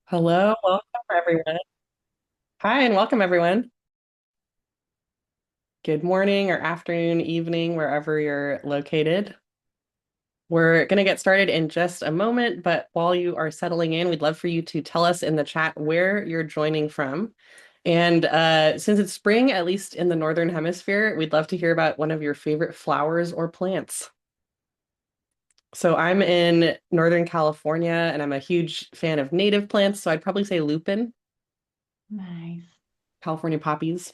Hello, welcome everyone. Hi, and welcome everyone. Good morning or afternoon, evening, wherever you're located. We're going to get started in just a moment, but while you are settling in, we'd love for you to tell us in the chat where you're joining from. And since it's spring, at least in the Northern Hemisphere, we'd love to hear about one of your favorite flowers or plants. So I'm in Northern California and I'm a huge fan of native plants, so I'd probably say lupin, Nice. California poppies.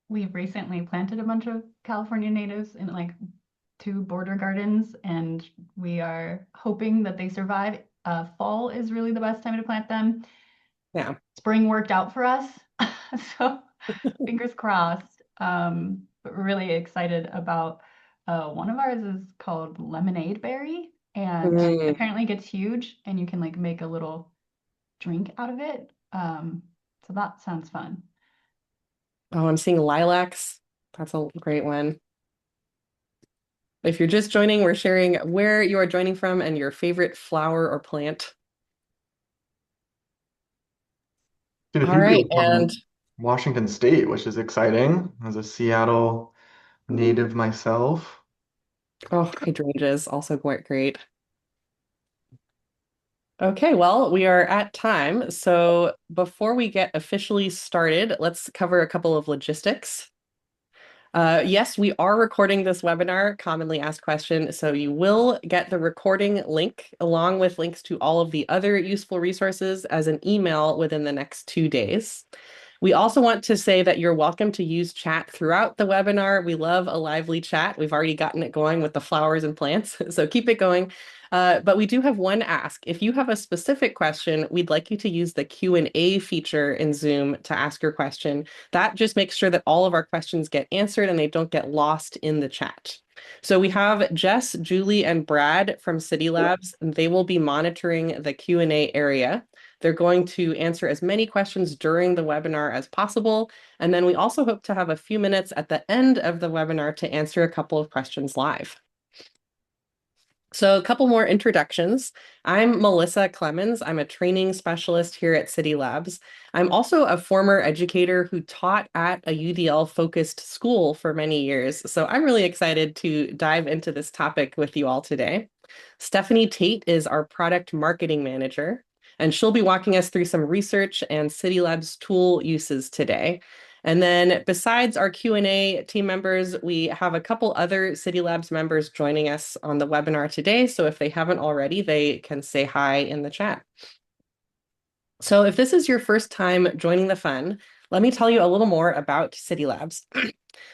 We've recently planted a bunch of California natives in like two border gardens, and we are hoping that they survive. Fall is really the best time to plant them. Yeah. Spring worked out for us, so fingers crossed. But we're really excited about one of ours is called lemonade berry, and Mm. apparently it gets huge, and you can like make a little drink out of it. So that sounds fun. Oh, I'm seeing lilacs. That's a great one. If you're just joining, we're sharing where you are joining from and your favorite flower or plant. Seen a All few right. people And from Washington State, which is exciting. As a Seattle native myself. oh, hydrangeas, also quite great. Okay, well, we are at time. So before we get officially started, let's cover a couple of logistics. Yes, we are recording this webinar, commonly asked question, so you will get the recording link along with links to all of the other useful resources as an email within the next 2 days. We also want to say that you're welcome to use chat throughout the webinar. We love a lively chat. We've already gotten it going with the flowers and plants, so keep it going. But we do have one ask. If you have a specific question, we'd like you to use the Q&A feature in Zoom to ask your question. That just makes sure that all of our questions get answered and they don't get lost in the chat. So we have Jess, Julie, and Brad from Cidi Labs, and they will be monitoring the Q&A area. They're going to answer as many questions during the webinar as possible. And then we also hope to have a few minutes at the end of the webinar to answer a couple of questions live. So a couple more introductions. I'm Melissa Clemens. I'm a training specialist here at Cidi Labs. I'm also a former educator who taught at a UDL-focused school for many years. So I'm really excited to dive into this topic with you all today. Stephanie Tate is our product marketing manager, and she'll be walking us through some research and Cidi Labs tool uses today. And then besides our Q&A team members, we have a couple other Cidi Labs members joining us on the webinar today. So if they haven't already, they can say hi in the chat. So if this is your first time joining the fun, let me tell you a little more about Cidi Labs.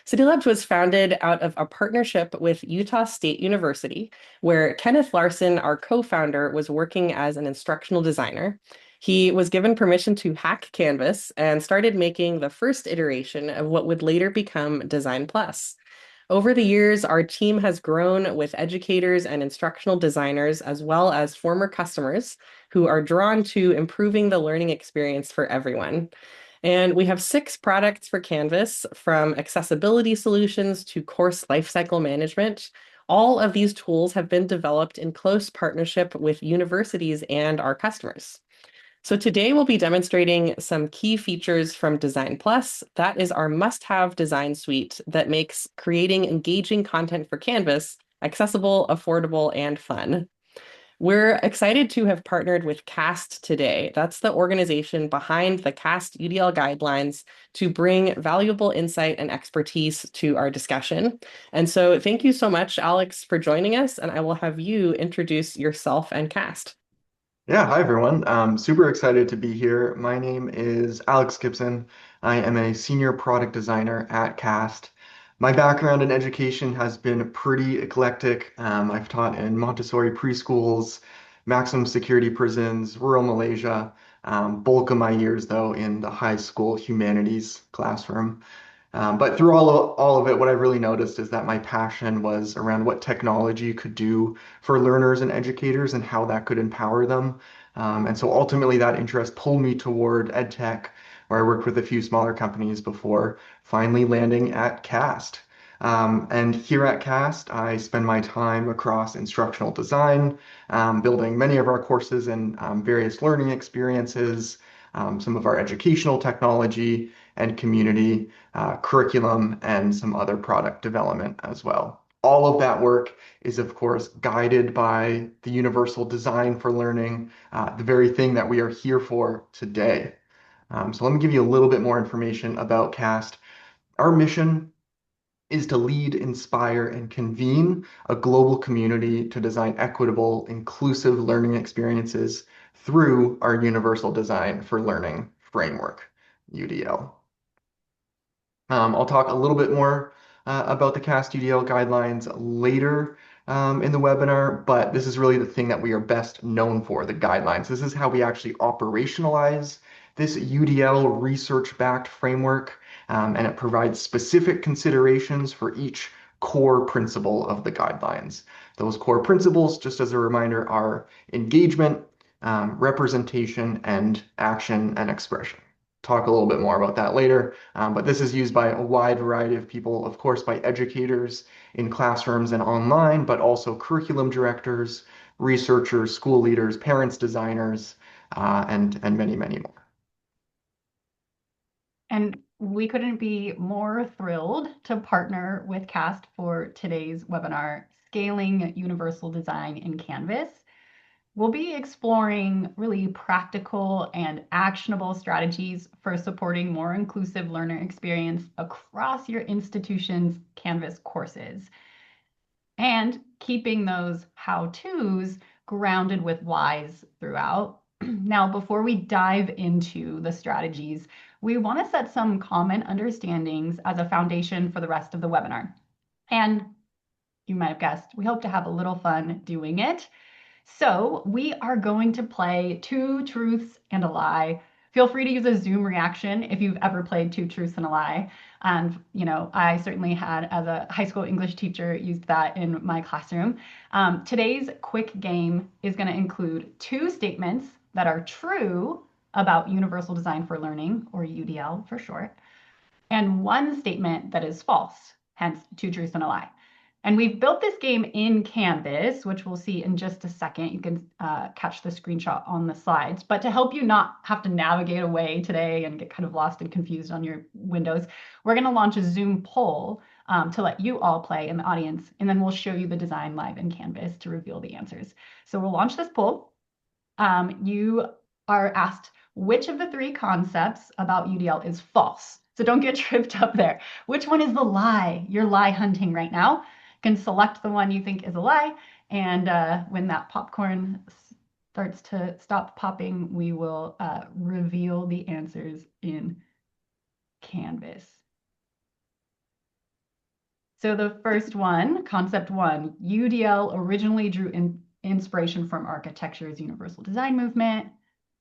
Cidi Labs was founded out of a partnership with Utah State University, where Kenneth Larson, our co-founder, was working as an instructional designer. He was given permission to hack Canvas and started making the first iteration of what would later become Design Plus. Over the years, our team has grown with educators and instructional designers, as well as former customers who are drawn to improving the learning experience for everyone. And we have 6 products for Canvas, from accessibility solutions to course lifecycle management. All of these tools have been developed in close partnership with universities and our customers. So today we'll be demonstrating some key features from Design Plus. That is our must-have design suite that makes creating engaging content for Canvas accessible, affordable, and fun. We're excited to have partnered with CAST today. That's the organization behind the CAST UDL guidelines to bring valuable insight and expertise to our discussion. And so thank you so much, Alex, for joining us, and I will have you introduce yourself and CAST. Yeah, hi everyone. Super excited to be here. My name is Alex Gibson. I am a senior product designer at CAST. My background in education has been pretty eclectic. I've taught in Montessori preschools, maximum security prisons, rural Malaysia. Bulk of my years, though, in the high school humanities classroom. But through all of it, what I really noticed is that my passion was around what technology could do for learners and educators and how that could empower them. And so ultimately, that interest pulled me toward ed tech, where I worked with a few smaller companies before finally landing at CAST. And here at CAST, I spend my time across instructional design, building many of our courses and various learning experiences, some of our educational technology and community curriculum, and some other product development as well. All of that work is, of course, guided by the universal design for learning, the very thing that we are here for today. So let me give you a little bit more information about CAST. Our mission is to lead, inspire, and convene a global community to design equitable, inclusive learning experiences through our Universal Design for Learning framework, UDL. I'll talk a little bit more about the CAST UDL guidelines later in the webinar, but this is really the thing that we are best known for, the guidelines. This is how we actually operationalize this UDL research-backed framework, and it provides specific considerations for each core principle of the guidelines. Those core principles, just as a reminder, are engagement, representation, and action and expression. Talk a little bit more about that later. But this is used by a wide variety of people, of course, by educators in classrooms and online, but also curriculum directors, researchers, school leaders, parents, designers, and many, many more. And we couldn't be more thrilled to partner with CAST for today's webinar, Scaling Universal Design in Canvas. We'll be exploring really practical and actionable strategies for supporting more inclusive learner experience across your institution's Canvas courses and keeping those how-tos grounded with whys throughout. Now, before we dive into the strategies, we want to set some common understandings as a foundation for the rest of the webinar. And you might have guessed, we hope to have a little fun doing it. So we are going to play Two Truths and a Lie. Feel free to use a Zoom reaction if you've ever played Two Truths and a Lie. And, I certainly had, as a high school English teacher, used that in my classroom. Today's quick game is going to include two statements that are true about Universal Design for Learning, or UDL for short, and one statement that is false, hence two truths and a lie. And we've built this game in Canvas, which we'll see in just a second. You can catch the screenshot on the slides. But to help you not have to navigate away today and get kind of lost and confused on your windows, we're going to launch a Zoom poll to let you all play in the audience. And then we'll show you the design live in Canvas to reveal the answers. So we'll launch this poll. You are asked which of the three concepts about UDL is false. So don't get tripped up there. Which one is the lie? You're lie hunting right now. You can select the one you think is a lie. And when that popcorn starts to stop popping, we will reveal the answers in Canvas. So the first one, concept one, UDL originally drew inspiration from architecture's universal design movement.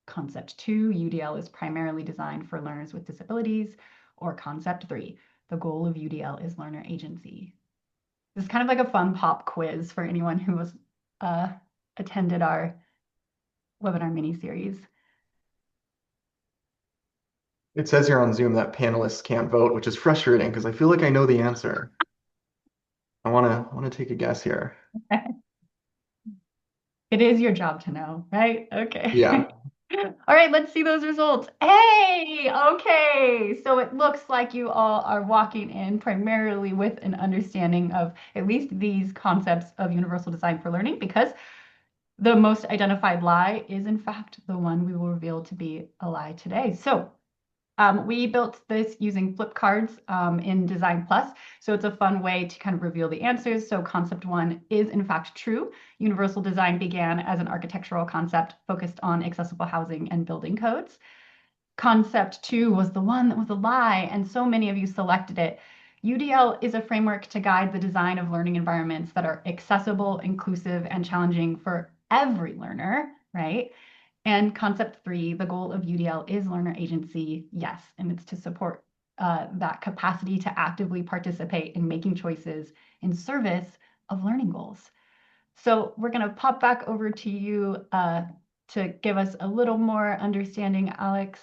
Concept two, UDL is primarily designed for learners with disabilities. Or concept three, the goal of UDL is learner agency. This is kind of like a fun pop quiz for anyone who was attended our webinar mini-series. It says here on Zoom that panelists can't vote, which is frustrating because I feel like I know the answer. I want to take a guess here. It is your job to know, right? Okay. Yeah. All right, let's see those results. Hey, okay. So it looks like you all are walking in primarily with an understanding of at least these concepts of universal design for learning, because the most identified lie is in fact the one we will reveal to be a lie today. So we built this using flip cards in Design Plus. So it's a fun way to kind of reveal the answers. So concept one is in fact true. Universal design began as an architectural concept focused on accessible housing and building codes. Concept two was the one that was a lie, and so many of you selected it. UDL is a framework to guide the design of learning environments that are accessible, inclusive, and challenging for every learner, right? And concept three, the goal of UDL is learner agency. Yes, and it's to support that capacity to actively participate in making choices in service of learning goals. So we're going to pop back over to you to give us a little more understanding, Alex.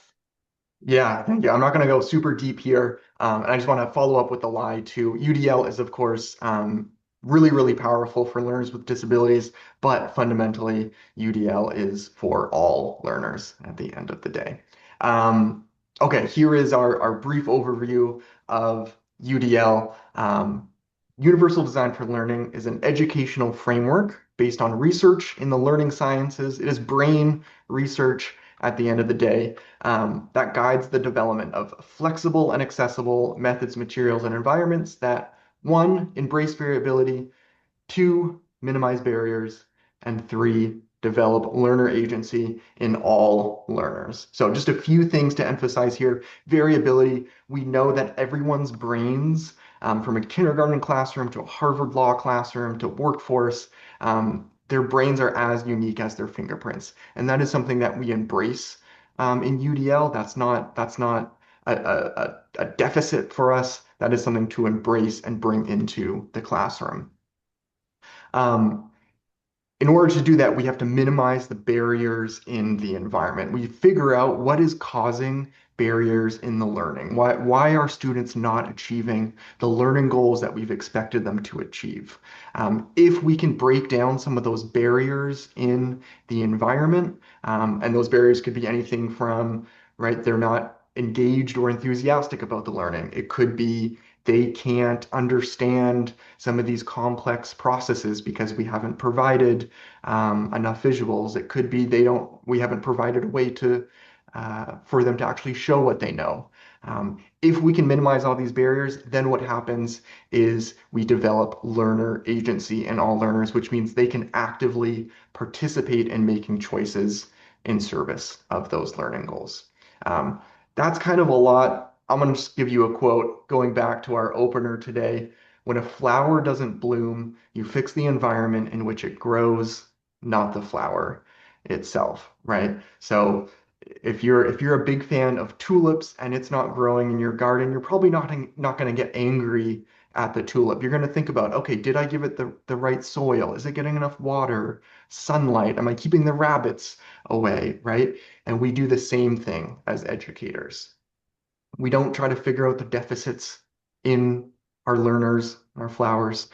Yeah, thank you. I'm not going to go super deep here. And I just want to follow up with the lie too. UDL is, of course, really, really powerful for learners with disabilities, but fundamentally, UDL is for all learners at the end of the day. Um, okay, here is our brief overview of UDL. Universal Design for Learning is an educational framework based on research in the learning sciences. It is brain research at the end of the day that guides the development of flexible and accessible methods, materials, and environments that, one, embrace variability, two, minimize barriers, and three, develop learner agency in all learners. So just a few things to emphasize here. Variability, we know that everyone's brains, from a kindergarten classroom to a Harvard Law classroom to workforce, their brains are as unique as their fingerprints. And that is something that we embrace in UDL. That's not a deficit for us. That is something to embrace and bring into the classroom. Um, in order to do that, we have to minimize the barriers in the environment. We figure out what is causing barriers in the learning. Why are students not achieving the learning goals that we've expected them to achieve? If we can break down some of those barriers in the environment, and those barriers could be anything from, right, they're not engaged or enthusiastic about the learning. It could be they can't understand some of these complex processes because we haven't provided enough visuals. It could be we haven't provided a way to for them to actually show what they know. If we can minimize all these barriers, then what happens is we develop learner agency in all learners, which means they can actively participate in making choices in service of those learning goals. Um, that's kind of a lot. I'm going to just give you a quote going back to our opener today. When a flower doesn't bloom, you fix the environment in which it grows, not the flower itself, right? So if you're a big fan of tulips and it's not growing in your garden, you're probably not going to get angry at the tulip. You're going to think about, okay, did I give it the right soil? Is it getting enough water, sunlight? Am I keeping the rabbits away, right? And we do the same thing as educators. We don't try to figure out the deficits in our learners, our flowers.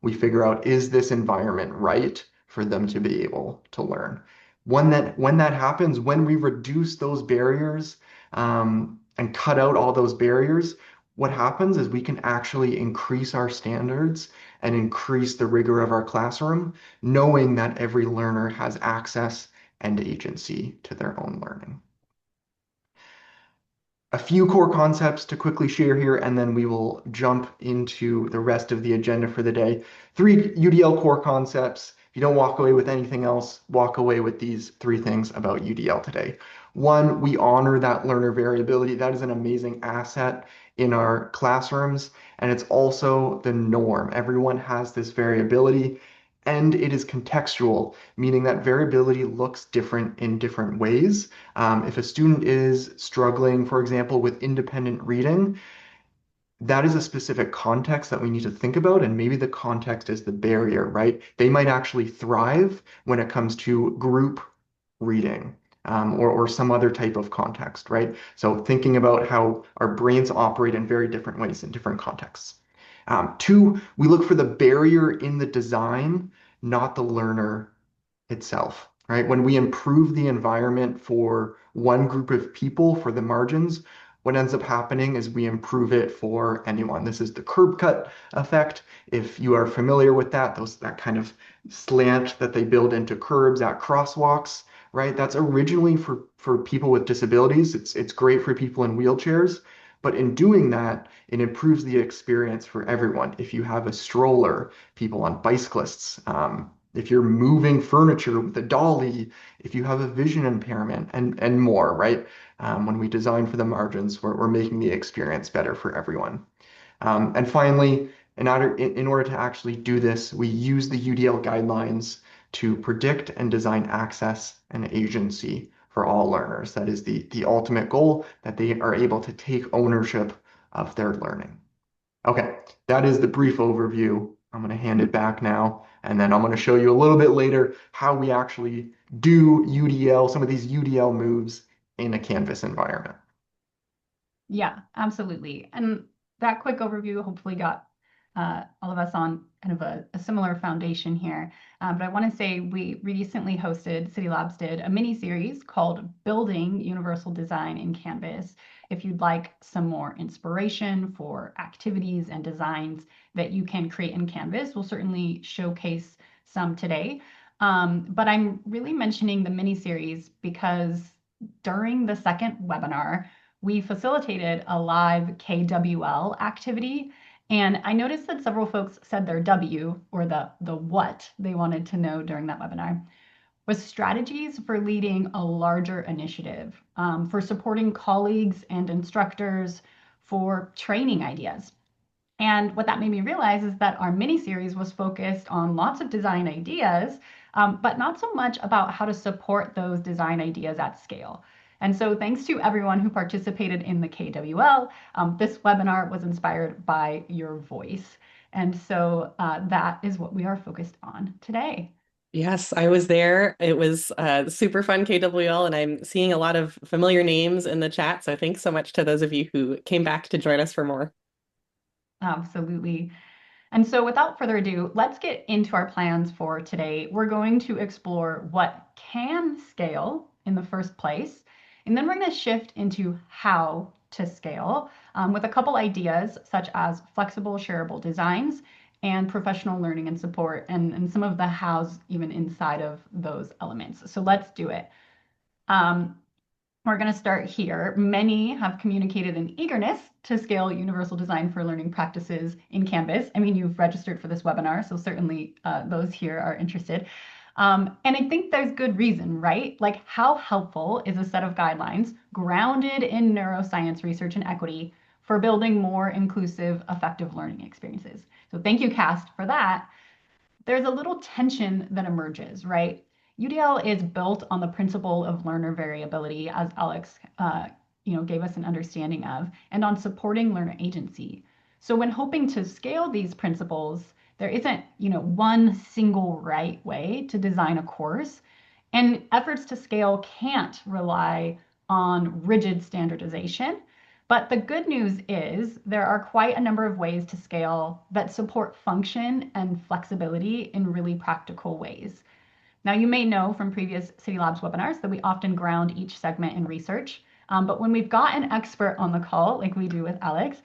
We figure out, is this environment right for them to be able to learn? When that happens, when we reduce those barriers and cut out all those barriers, what happens is we can actually increase our standards and increase the rigor of our classroom, knowing that every learner has access and agency to their own learning. A few core concepts to quickly share here, and then we will jump into the rest of the agenda for the day. Three UDL core concepts. If you don't walk away with anything else, walk away with these three things about UDL today. One, we honor that learner variability. That is an amazing asset in our classrooms, and it's also the norm. Everyone has this variability, and it is contextual, meaning that variability looks different in different ways. If a student is struggling, for example, with independent reading, that is a specific context that we need to think about, and maybe the context is the barrier, right? They might actually thrive when it comes to group reading, or some other type of context, right? So thinking about how our brains operate in very different ways in different contexts. Two, we look for the barrier in the design, not the learner itself, right? When we improve the environment for one group of people, for the margins, what ends up happening is we improve it for anyone. This is the curb cut effect. If you are familiar with that kind of slant that they build into curbs at crosswalks, right? That's originally for people with disabilities. It's great for people in wheelchairs, but in doing that, it improves the experience for everyone. If you have a stroller, people on bicyclists, if you're moving furniture with a dolly, if you have a vision impairment, and more, right? When we design for the margins, we're making the experience better for everyone. And finally, in order to actually do this, we use the UDL guidelines to predict and design access and agency for all learners. That is the ultimate goal, that they are able to take ownership of their learning. Okay, that is the brief overview. I'm going to hand it back now, and then I'm going to show you a little bit later how we actually do UDL, some of these UDL moves in a Canvas environment. Yeah, absolutely. And that quick overview hopefully got all of us on kind of a similar foundation here. But I want to say we recently hosted, Cidi Labs did a mini series called Building Universal Design in Canvas. If you'd like some more inspiration for activities and designs that you can create in Canvas, we'll certainly showcase some today. But I'm really mentioning the mini series because during the second webinar, we facilitated a live KWL activity. And I noticed that several folks said their W, or the what they wanted to know during that webinar, was strategies for leading a larger initiative, for supporting colleagues and instructors, for training ideas. And what that made me realize is that our mini series was focused on lots of design ideas, but not so much about how to support those design ideas at scale. And so, thanks to everyone who participated in the KWL, this webinar was inspired by your voice. And so, that is what we are focused on today. Yes, I was there. It was super fun KWL, and I'm seeing a lot of familiar names in the chat. So thanks so much to those of you who came back to join us for more. Absolutely. And so, without further ado, let's get into our plans for today. We're going to explore what can scale in the first place, and then we're going to shift into how to scale with a couple ideas such as flexible, shareable designs and professional learning and support, and some of the hows even inside of those elements. So, let's do it. Um, we're going to start here. Many have communicated an eagerness to scale universal design for learning practices in Canvas. I mean, you've registered for this webinar, so certainly those here are interested. And I think there's good reason, right? Like, how helpful is a set of guidelines grounded in neuroscience research and equity for building more inclusive, effective learning experiences? So, thank you, CAST, for that. There's a little tension that emerges, right? UDL is built on the principle of learner variability, as Alex, gave us an understanding of, and on supporting learner agency. So when hoping to scale these principles, there isn't, one single right way to design a course, and efforts to scale can't rely on rigid standardization. But the good news is there are quite a number of ways to scale that support function and flexibility in really practical ways. Now, you may know from previous Cidi Labs webinars that we often ground each segment in research. But when we've got an expert on the call, like we do with Alex,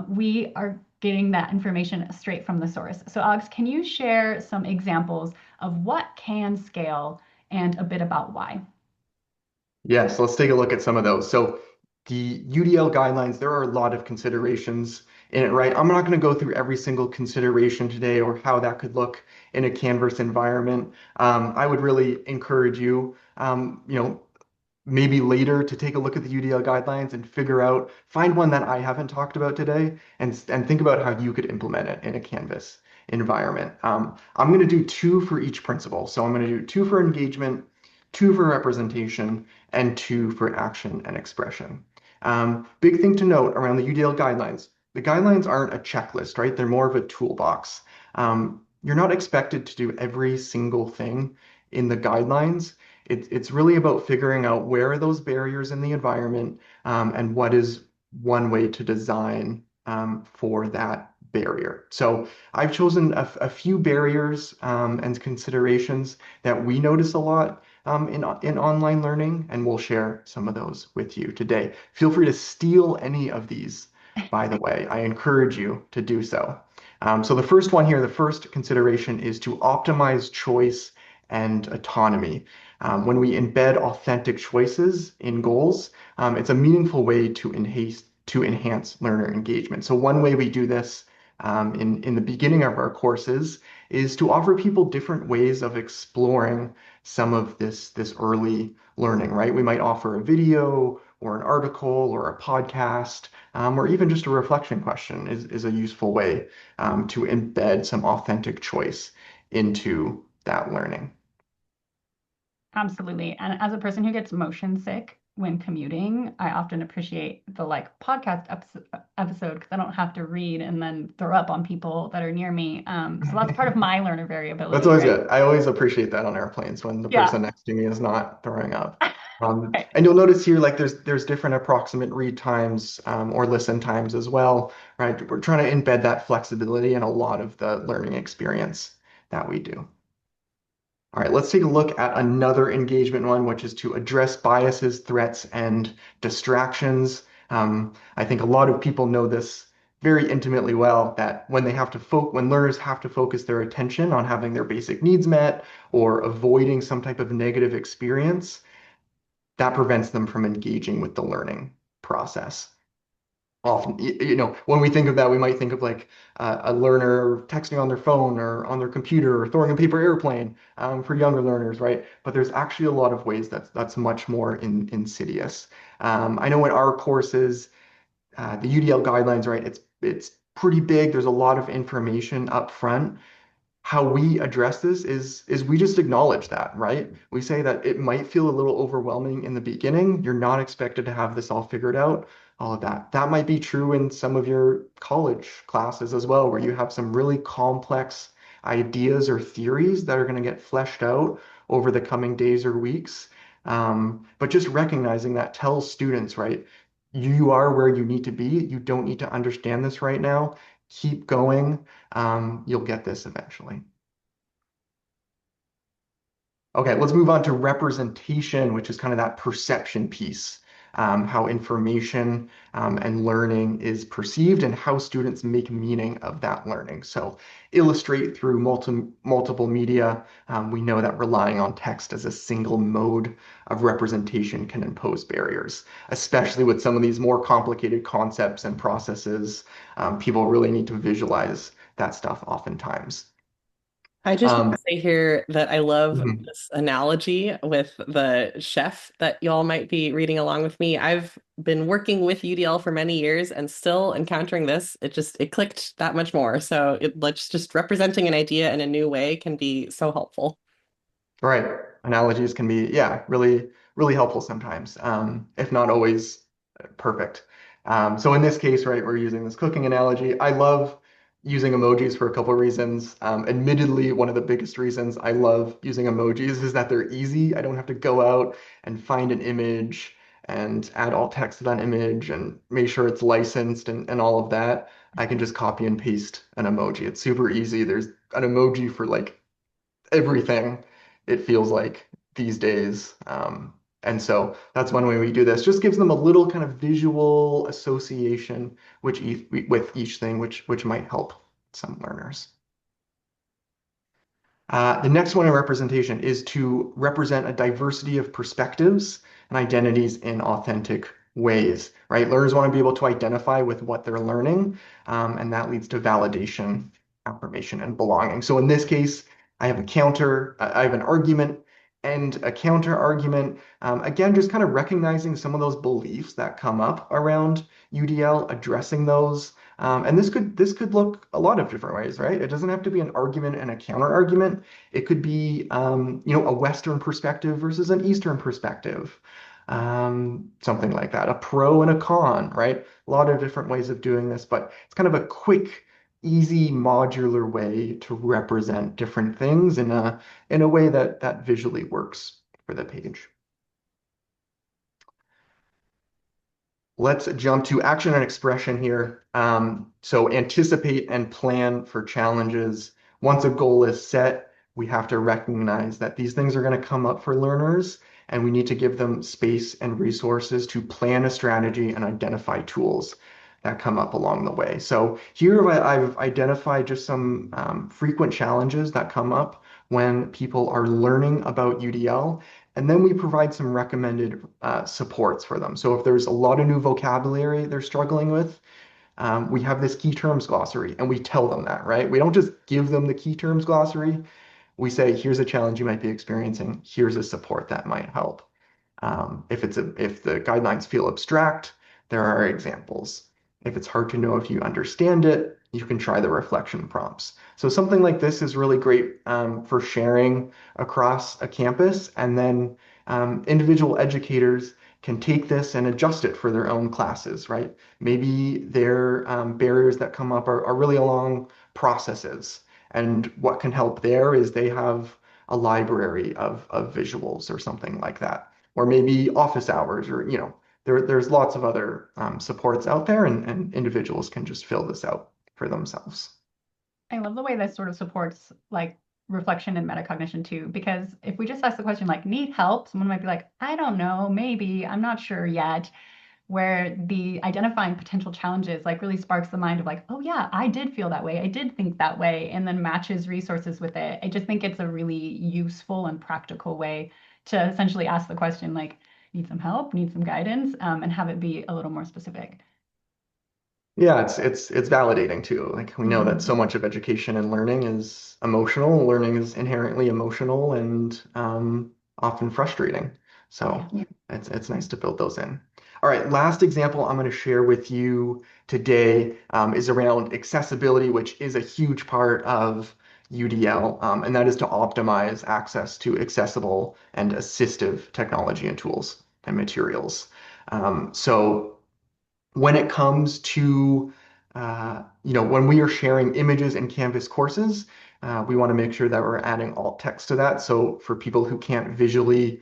we are getting that information straight from the source. So, Alex, can you share some examples of what can scale and a bit about why? Yes, let's take a look at some of those. So the UDL guidelines, there are a lot of considerations in it, right? I'm not going to go through every single consideration today or how that could look in a Canvas environment. I would really encourage you, maybe later to take a look at the UDL guidelines and figure out, find one that I haven't talked about today and think about how you could implement it in a Canvas environment. I'm going to do two for each principle. So I'm going to do two for engagement, two for representation, and two for action and expression. Big thing to note around the UDL guidelines. The guidelines aren't a checklist, right? They're more of a toolbox. You're not expected to do every single thing in the guidelines. It's really about figuring out where are those barriers in the environment, and what is one way to design for that barrier. So I've chosen a few barriers and considerations that we notice a lot in online learning, and we'll share some of those with you today. Feel free to steal any of these, by the way. I encourage you to do so. So the first one here, the first consideration is to optimize choice and autonomy. When we embed authentic choices in goals, it's a meaningful way to enhance learner engagement. So one way we do this in the beginning of our courses is to offer people different ways of exploring some of this early learning, right? We might offer a video or an article or a podcast, or even just a reflection question is a useful way to embed some authentic choice into that learning. Absolutely. And as a person who gets motion sick, when commuting, I often appreciate the like podcast episode because I don't have to read and then throw up on people that are near me. So that's part of my learner That's variability, always right? good. I always appreciate that on airplanes when the Yeah. person next to me is not throwing up. Right. And you'll notice here, like there's different approximate read times or listen times as well, right? We're trying to embed that flexibility in a lot of the learning experience that we do. All right, let's take a look at another engagement one, which is to address biases, threats, and distractions. I think a lot of people know this very intimately well, that when they have to when learners have to focus their attention on having their basic needs met or avoiding some type of negative experience, that prevents them from engaging with the learning process. Often, when we think of that, we might think of like a learner texting on their phone or on their computer or throwing a paper airplane for younger learners, right? But there's actually a lot of ways that's much more insidious. I know in our courses, the UDL guidelines, right? It's pretty big. There's a lot of information up front. How we address this is we just acknowledge that, right? We say that it might feel a little overwhelming in the beginning. You're not expected to have this all figured out, all of that. That might be true in some of your college classes as well, where you have some really complex ideas or theories that are going to get fleshed out over the coming days or weeks. But just recognizing that tells students, right? You are where you need to be. You don't need to understand this right now. Keep going. You'll get this eventually. Okay, let's move on to representation, which is kind of that perception piece, how information and learning is perceived and how students make meaning of that learning. So illustrate through multiple media. We know that relying on text as a single mode of representation can impose barriers, especially with some of these more complicated concepts and processes. People really need to visualize that stuff oftentimes. I just want Um, to say here that I love mhm. this analogy with the chef that y'all might be reading along with me. I've been working with UDL for many years and still encountering this. It clicked that much more. So it let's just representing an idea in a new way can be so helpful. Right. Analogies can be, yeah, really, really helpful sometimes, if not always perfect. So in this case, right, we're using this cooking analogy. I love using emojis for a couple of reasons. Admittedly, one of the biggest reasons I love using emojis is that they're easy. I don't have to go out and find an image and add alt text to that image and make sure it's licensed and all of that. I can just copy and paste an emoji. It's super easy. There's an emoji for like everything, it feels like these days. And so that's one way we do this. Just gives them a little kind of visual association with each thing, which might help some learners. The next one in representation is to represent a diversity of perspectives and identities in authentic ways, right? Learners want to be able to identify with what they're learning, and that leads to validation, affirmation, and belonging. So in this case, I have an argument and a counter argument. Again, just kind of recognizing some of those beliefs that come up around UDL, addressing those. And this could look a lot of different ways, right? It doesn't have to be an argument and a counter argument. It could be, a Western perspective versus an Eastern perspective, something like that. A pro and a con, right? A lot of different ways of doing this, but it's kind of a quick, easy, modular way to represent different things in a way that visually works for the page. Let's jump to action and expression here. So anticipate and plan for challenges. Once a goal is set, we have to recognize that these things are going to come up for learners, and we need to give them space and resources to plan a strategy and identify tools that come up along the way. So here I've identified just some frequent challenges that come up when people are learning about UDL. And then we provide some recommended supports for them. So if there's a lot of new vocabulary they're struggling with, we have this key terms glossary and we tell them that, right? We don't just give them the key terms glossary. We say, here's a challenge you might be experiencing. Here's a support that might help. If the guidelines feel abstract, there are examples. If it's hard to know if you understand it, you can try the reflection prompts. So something like this is really great for sharing across a campus, and then individual educators can take this and adjust it for their own classes, right? Maybe their barriers that come up are really along processes. And what can help there is they have a library of visuals or something like that. Or maybe office hours or, there's lots of other supports out there and individuals can just fill this out for themselves. I love the way this sort of supports like reflection and metacognition too, because if we just ask the question like, need help, someone might be like, I don't know, maybe, I'm not sure yet. Where the identifying potential challenges like really sparks the mind of like, oh yeah, I did feel that way, I did think that way, and then matches resources with it. I just think it's a really useful and practical way to essentially ask the question like, need some help, need some guidance, and have it be a little more specific. Yeah, it's validating too. Like we know that so Mhm. much of education and learning is emotional. Learning is inherently emotional and often frustrating. Yeah. So it's nice to build those in. All right, last example I'm going to share with you today is around accessibility, which is a huge part of UDL, and that is to optimize access to accessible and assistive technology and tools and materials. So when it comes to when we are sharing images in Canvas courses, we want to make sure that we're adding alt text to that. So for people who can't visually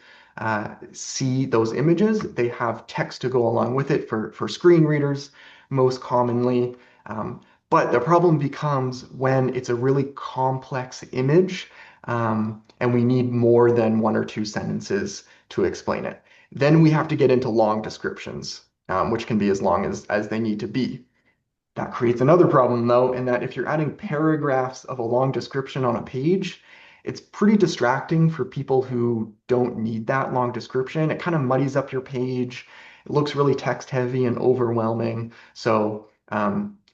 see those images, they have text to go along with it for screen readers most commonly. Um, but the problem becomes when it's a really complex image, and we need more than one or two sentences to explain it. Then we have to get into long descriptions, which can be as long as they need to be. That creates another problem, though, in that if you're adding paragraphs of a long description on a page, it's pretty distracting for people who don't need that long description. It kind of muddies up your page. It looks really text heavy and overwhelming. So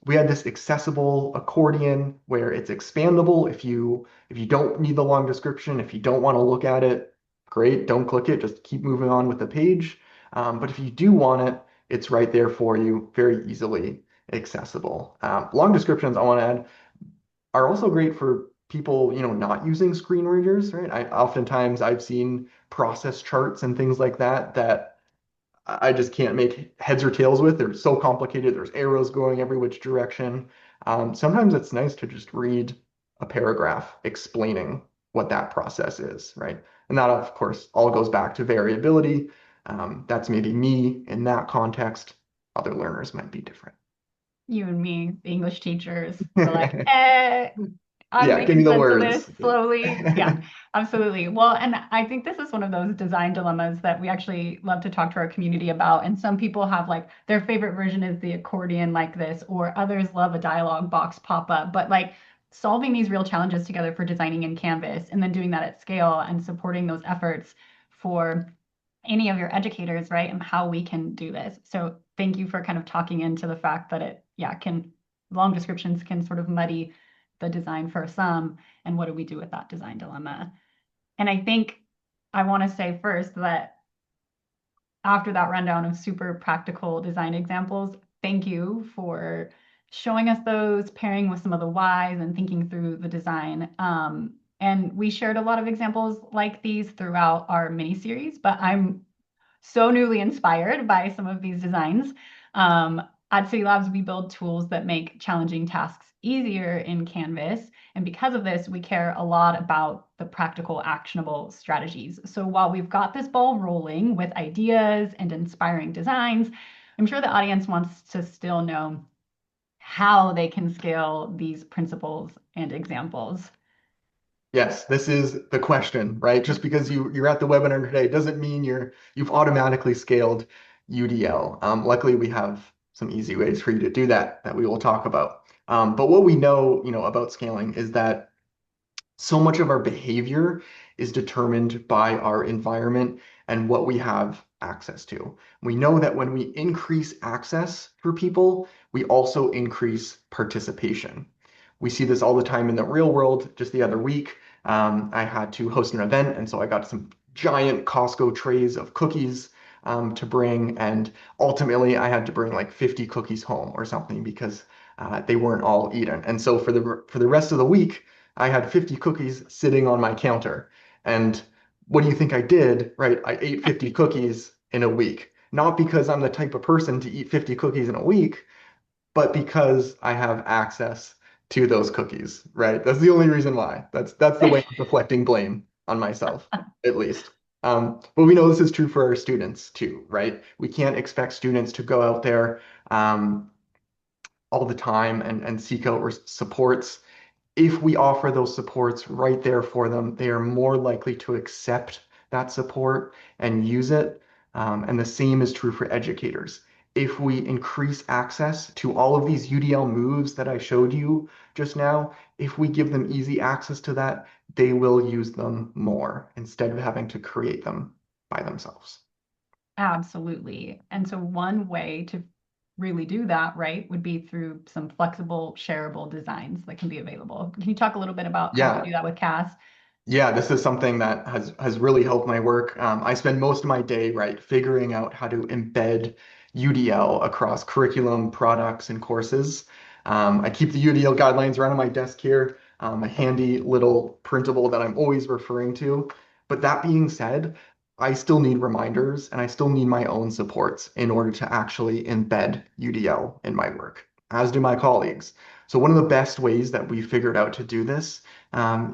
we had this accessible accordion where it's expandable. If you don't need the long description, if you don't want to look at it, great, don't click it. Just keep moving on with the page. But if you do want it, it's right there for you very easily accessible. Long descriptions, I want to add, are also great for people, not using screen readers, right? Oftentimes I've seen process charts and things like that that I just can't make heads or tails with. They're so complicated. There's arrows going every which direction. Sometimes it's nice to just read a paragraph explaining what that process is, right? And that, of course, all goes back to variability. That's maybe me in that context. Other learners might be different. You and me, the English teachers, we're like, I'm Yeah, give me making the sense of this words. slowly. Yeah, absolutely. Well, and I think this is one of those design dilemmas that we actually love to talk to our community about. And some people have like their favorite version is the accordion like this, or others love a dialogue box pop up. But like solving these real challenges together for designing in Canvas and then doing that at scale and supporting those efforts for any of your educators, right? And how we can do this. So thank you for kind of talking into the fact that long descriptions can sort of muddy the design for some. And what do we do with that design dilemma? And I think I want to say first that after that rundown of super practical design examples, thank you for showing us those, pairing with some of the whys and thinking through the design. And we shared a lot of examples like these throughout our mini series, but I'm so newly inspired by some of these designs. At Cidi Labs, we build tools that make challenging tasks easier in Canvas. And because of this, we care a lot about the practical, actionable strategies. So while we've got this ball rolling with ideas and inspiring designs, I'm sure the audience wants to still know how they can scale these principles and examples. Yes, this is the question, right? Just because you're at the webinar today doesn't mean you've automatically scaled UDL. Luckily, we have some easy ways for you to do that we will talk about. But what we know, about scaling is that so much of our behavior is determined by our environment and what we have access to. We know that when we increase access for people, we also increase participation. We see this all the time in the real world. Just the other week, I had to host an event, and so I got some giant Costco trays of cookies to bring, and ultimately I had to bring like 50 cookies home or something because they weren't all eaten. And so for the rest of the week, I had 50 cookies sitting on my counter. And what do you think I did? Right? I ate 50 cookies in a week. Not because I'm the type of person to eat 50 cookies in a week, but because I have access to those cookies, right? That's the only reason why. That's the way I'm deflecting blame on myself, at least. But we know this is true for our students too, right? We can't expect students to go out there all the time and seek out supports. If we offer those supports right there for them, they are more likely to accept that support and use it. And the same is true for educators. If we increase access to all of these UDL moves that I showed you just now, if we give them easy access to that, they will use them more instead of having to create them by themselves. Absolutely. And so one way to really do that, right, would be through some flexible, shareable designs that can be available. Can you talk a little bit about how you Yeah, do that with CAS? Yeah, this is something that has really helped my work. I spend most of my day, right, figuring out how to embed UDL across curriculum, products, and courses. I keep the UDL guidelines right on my desk here, a handy little printable that I'm always referring to. But that being said, I still need reminders and I still need my own supports in order to actually embed UDL in my work, as do my colleagues. So one of the best ways that we figured out to do this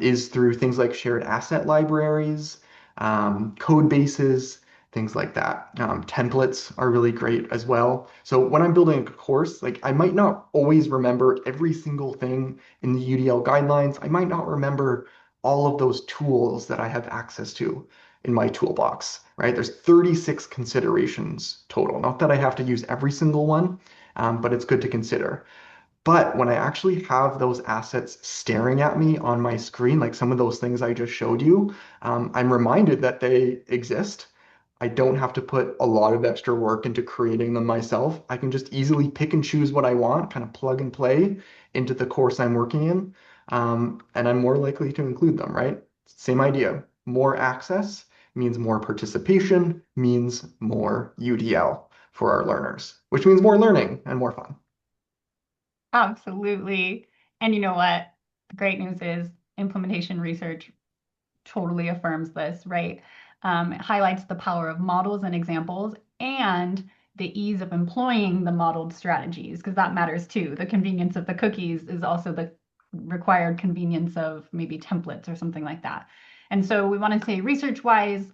is through things like shared asset libraries, code bases, things like that. Templates are really great as well. So when I'm building a course, like I might not always remember every single thing in the UDL guidelines. I might not remember all of those tools that I have access to in my toolbox, right? There's 36 considerations total. Not that I have to use every single one, but it's good to consider. But when I actually have those assets staring at me on my screen, like some of those things I just showed you, I'm reminded that they exist. I don't have to put a lot of extra work into creating them myself. I can just easily pick and choose what I want, kind of plug and play into the course I'm working in, and I'm more likely to include them, right? Same idea. More access means more participation, means more UDL for our learners, which means more learning and more fun. Absolutely. And you know what? The great news is implementation research totally affirms this, right? It highlights the power of models and examples and the ease of employing the modeled strategies, because that matters too. The convenience of the cookies is also the required convenience of maybe templates or something like that. And so we want to say research wise,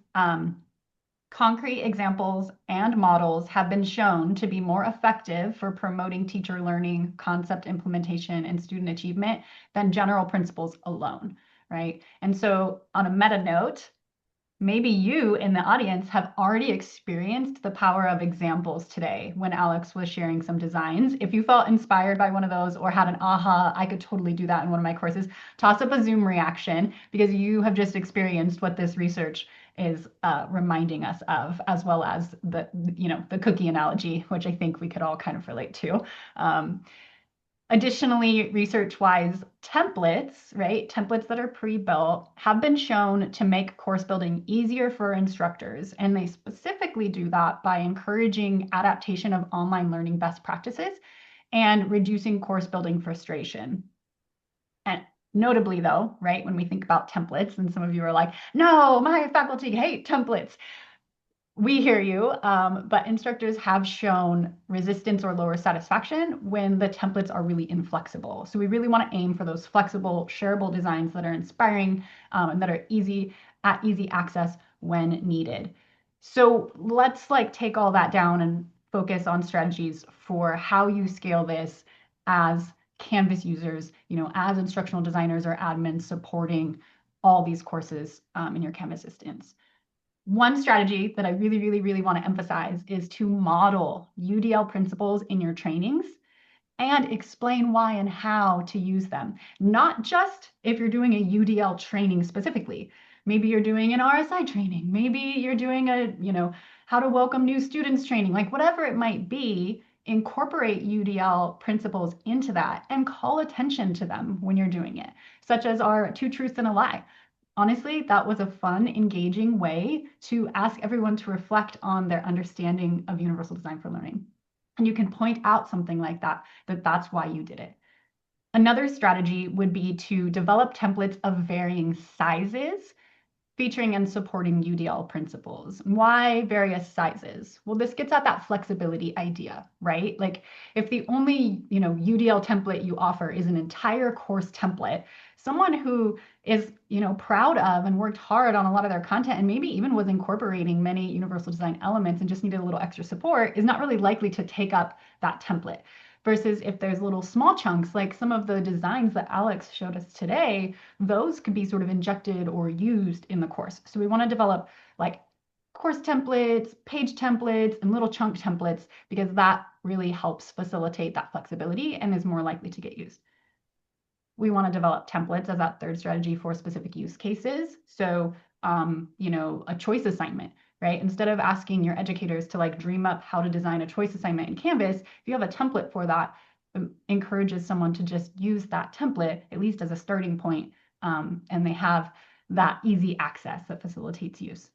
concrete examples and models have been shown to be more effective for promoting teacher learning, concept implementation, and student achievement than general principles alone, right? And so, on a meta note, maybe you in the audience have already experienced the power of examples today when Alex was sharing some designs. If you felt inspired by one of those or had an aha, I could totally do that in one of my courses, toss up a Zoom reaction because you have just experienced what this research is reminding us of, as well as the cookie analogy, which I think we could all kind of relate to. Um, Additionally, research-wise, templates, right? Templates that are pre-built have been shown to make course building easier for instructors. And they specifically do that by encouraging adaptation of online learning best practices and reducing course building frustration. And notably, though, right, when we think about templates, and some of you are like, no, my faculty hate templates. We hear you, but instructors have shown resistance or lower satisfaction when the templates are really inflexible. So we really want to aim for those flexible, shareable designs that are inspiring and that are easy access when needed. So let's like take all that down and focus on strategies for how you scale this as Canvas users, as instructional designers or admins supporting all these courses in your Canvas instance. One strategy that I really, really, really want to emphasize is to model UDL principles in your trainings and explain why and how to use them. Not just if you're doing a UDL training specifically. Maybe you're doing an RSI training. Maybe you're doing how to welcome new students training, like whatever it might be, incorporate UDL principles into that and call attention to them when you're doing it, such as our two truths and a lie. Honestly, that was a fun, engaging way to ask everyone to reflect on their understanding of universal design for learning. And you can point out something like that, that's why you did it. Another strategy would be to develop templates of varying sizes featuring and supporting UDL principles. Why various sizes? Well, this gets at that flexibility idea, right? Like if the only, UDL template you offer is an entire course template, someone who is, proud of and worked hard on a lot of their content and maybe even was incorporating many universal design elements and just needed a little extra support is not really likely to take up that template. Versus if there's little small chunks, like some of the designs that Alex showed us today, those could be sort of injected or used in the course. So we want to develop like course templates, page templates, and little chunk templates because that really helps facilitate that flexibility and is more likely to get used. We want to develop templates as that third strategy for specific use cases. So, a choice assignment, right? Instead of asking your educators to like dream up how to design a choice assignment in Canvas, if you have a template for that, encourages someone to just use that template, at least as a starting point, and they have that easy access that facilitates use.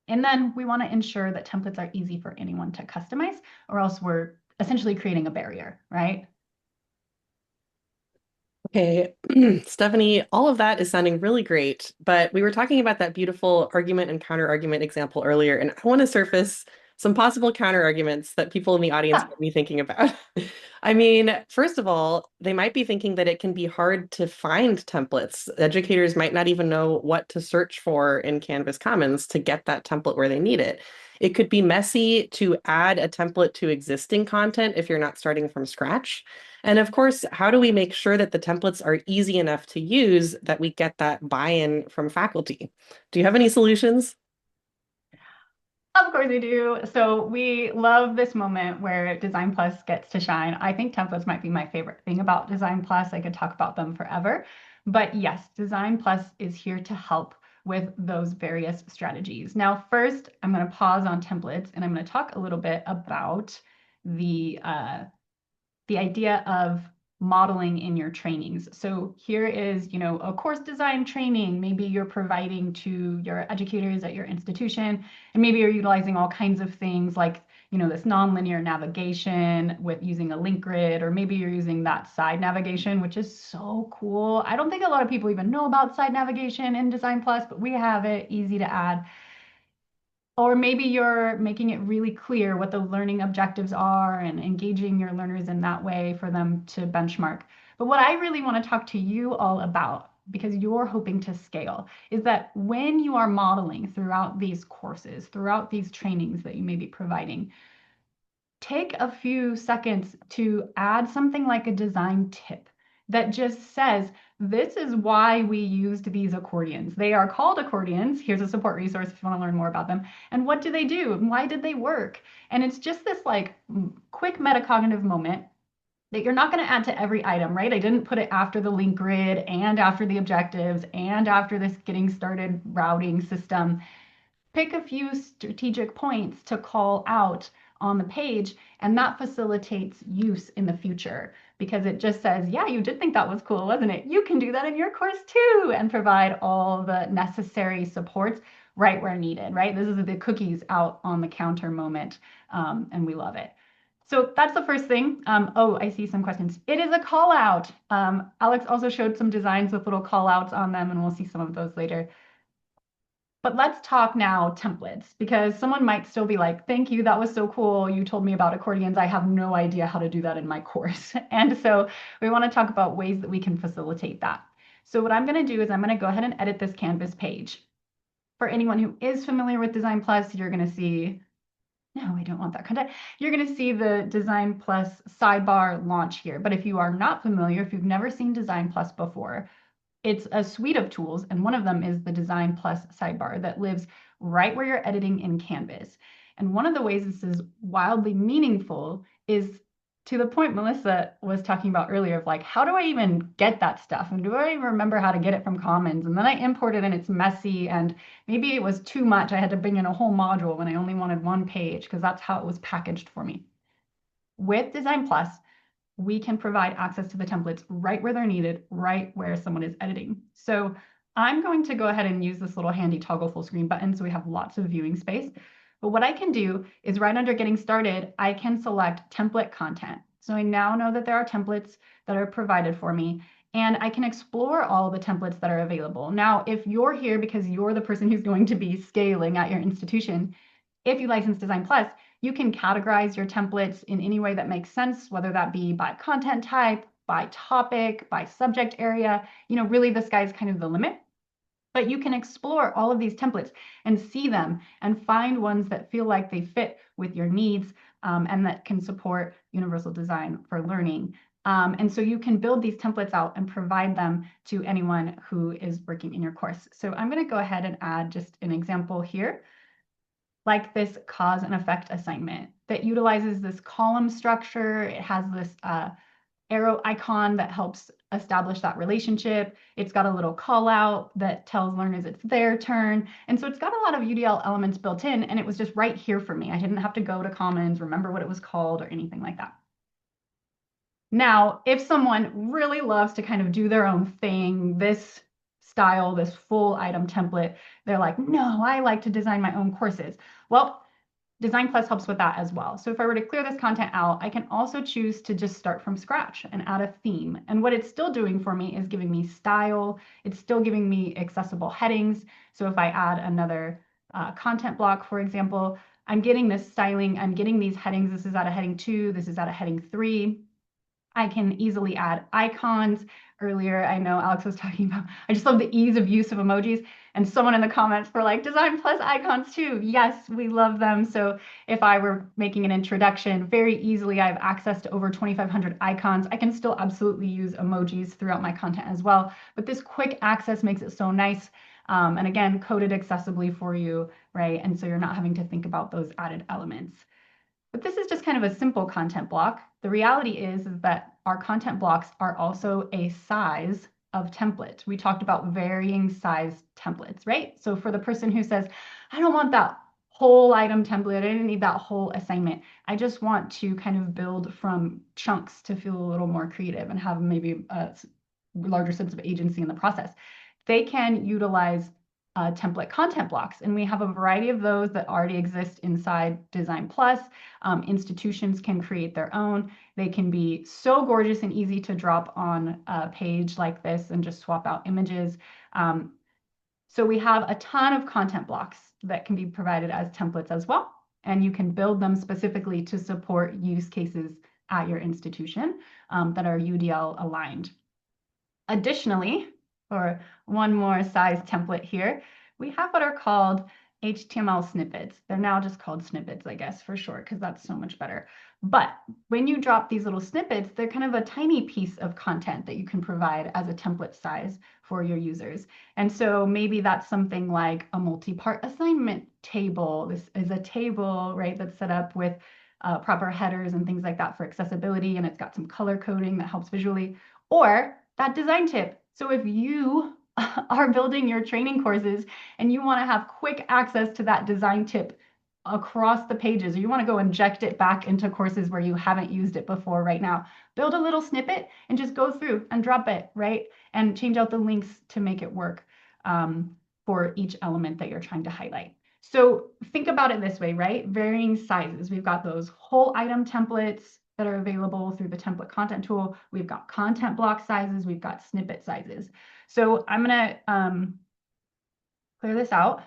And then we want to ensure that templates are easy for anyone to customize, or else we're essentially creating a barrier, right? Okay, Stephanie, all of that is sounding really great, but we were talking about that beautiful argument and counter argument example earlier, and I want to surface some possible counter arguments that people in the audience Yeah. might be thinking about. I mean, first of all, they might be thinking that it can be hard to find templates. Educators might not even know what to search for in Canvas Commons to get that template where they need it. It could be messy to add a template to existing content if you're not starting from scratch. And of course, how do we make sure that the templates are easy enough to use that we get that buy-in from faculty? Do you have any solutions? Of course we do. So we love this moment where Design Plus gets to shine. I think templates might be my favorite thing about Design Plus. I could talk about them forever. But yes, Design Plus is here to help with those various strategies. Now, first, I'm going to pause on templates and I'm going to talk a little bit about the the idea of modeling in your trainings. So here is, a course design training. Maybe you're providing to your educators at your institution, and maybe you're utilizing all kinds of things like, this nonlinear navigation with using a link grid, or maybe you're using that side navigation, which is so cool. I don't think a lot of people even know about side navigation in Design Plus, but we have it, easy to add. Or maybe you're making it really clear what the learning objectives are and engaging your learners in that way for them to benchmark. But what I really want to talk to you all about, because you're hoping to scale, is that when you are modeling throughout these courses, throughout these trainings that you may be providing, take a few seconds to add something like a design tip that just says, this is why we used these accordions. They are called accordions. Here's a support resource if you want to learn more about them. And what do they do? And why did they work? And it's just this like quick metacognitive moment that you're not going to add to every item, right? I didn't put it after the link grid and after the objectives and after this getting started routing system. Pick a few strategic points to call out on the page, and that facilitates use in the future because it just says, yeah, you did think that was cool, wasn't it? You can do that in your course too, and provide all the necessary supports right where needed, right? This is the cookies out on the counter moment, and we love it. So that's the first thing. Oh, I see some questions. It is a call out. Alex also showed some designs with little call outs on them, and we'll see some of those later. But let's talk now templates because someone might still be like, thank you, that was so cool. You told me about accordions. I have no idea how to do that in my course. And so we want to talk about ways that we can facilitate that. So what I'm going to do is I'm going to go ahead and edit this Canvas page. For anyone who is familiar with Design Plus, you're going to see, no, I don't want that content. You're going to see the Design Plus sidebar launch here. But if you are not familiar, if you've never seen Design Plus before, it's a suite of tools, and one of them is the Design Plus sidebar that lives right where you're editing in Canvas. And one of the ways this is wildly meaningful is to the point Melissa was talking about earlier of like, how do I even get that stuff? And do I even remember how to get it from Commons? And then I import it and it's messy, and maybe it was too much. I had to bring in a whole module when I only wanted one page because that's how it was packaged for me. With Design Plus, we can provide access to the templates right where they're needed, right where someone is editing. So I'm going to go ahead and use this little handy toggle full screen button so we have lots of viewing space. But what I can do is right under getting started, I can select template content. So I now know that there are templates that are provided for me. and I can explore all the templates that are available. Now, if you're here because you're the person who's going to be scaling at your institution, if you license Design Plus, you can categorize your templates in any way that makes sense, whether that be by content type, by topic, by subject area. Really the sky's kind of the limit. But you can explore all of these templates and see them and find ones that feel like they fit with your needs, and that can support universal design for learning. And so you can build these templates out and provide them to anyone who is working in your course. So I'm going to go ahead and add just an example here, like this cause and effect assignment that utilizes this column structure. It has this arrow icon that helps establish that relationship. It's got a little call out that tells learners it's their turn. And so it's got a lot of UDL elements built in, and it was just right here for me. I didn't have to go to Commons, remember what it was called, or anything like that. Now, if someone really loves to kind of do their own thing, this style, this full item template, they're like, no, I like to design my own courses. Well, Design Plus helps with that as well. So if I were to clear this content out, I can also choose to just start from scratch and add a theme. And what it's still doing for me is giving me style. It's still giving me accessible headings. So if I add another content block, for example, I'm getting this styling, I'm getting these headings. This is at a heading 2, this is at a heading 3. I can easily add icons. Earlier, I know Alex was talking about, I just love the ease of use of emojis. And someone in the comments were like, Design Plus icons too. Yes, we love them. So if I were making an introduction, very easily, I have access to over 2,500 icons. I can still absolutely use emojis throughout my content as well. But this quick access makes it so nice. And again, coded accessibly for you, right? And so you're not having to think about those added elements. But this is just kind of a simple content block. The reality is that our content blocks are also a size of template. We talked about varying size templates, right? So for the person who says, I don't want that whole item template, I didn't need that whole assignment. I just want to kind of build from chunks to feel a little more creative and have maybe a larger sense of agency in the process. They can utilize template content blocks. And we have a variety of those that already exist inside Design Plus. Institutions can create their own. They can be so gorgeous and easy to drop on a page like this and just swap out images. So we have a ton of content blocks that can be provided as templates as well. And you can build them specifically to support use cases at your institution that are UDL aligned. Additionally, for one more size template here, we have what are called HTML snippets. They're now just called snippets, I guess, for short, because that's so much better. But when you drop these little snippets, they're kind of a tiny piece of content that you can provide as a template size for your users. And so maybe that's something like a multi-part assignment table. This is a table, right, that's set up with proper headers and things like that for accessibility, and it's got some color coding that helps visually. Or that design tip. So if you are building your training courses and you want to have quick access to that design tip across the pages, or you want to go inject it back into courses where you haven't used it before right now, build a little snippet and just go through and drop it, right? And change out the links to make it work for each element that you're trying to highlight. So think about it this way, right? Varying sizes. We've got those whole item templates that are available through the template content tool. We've got content block sizes. We've got snippet sizes. So I'm going to clear this out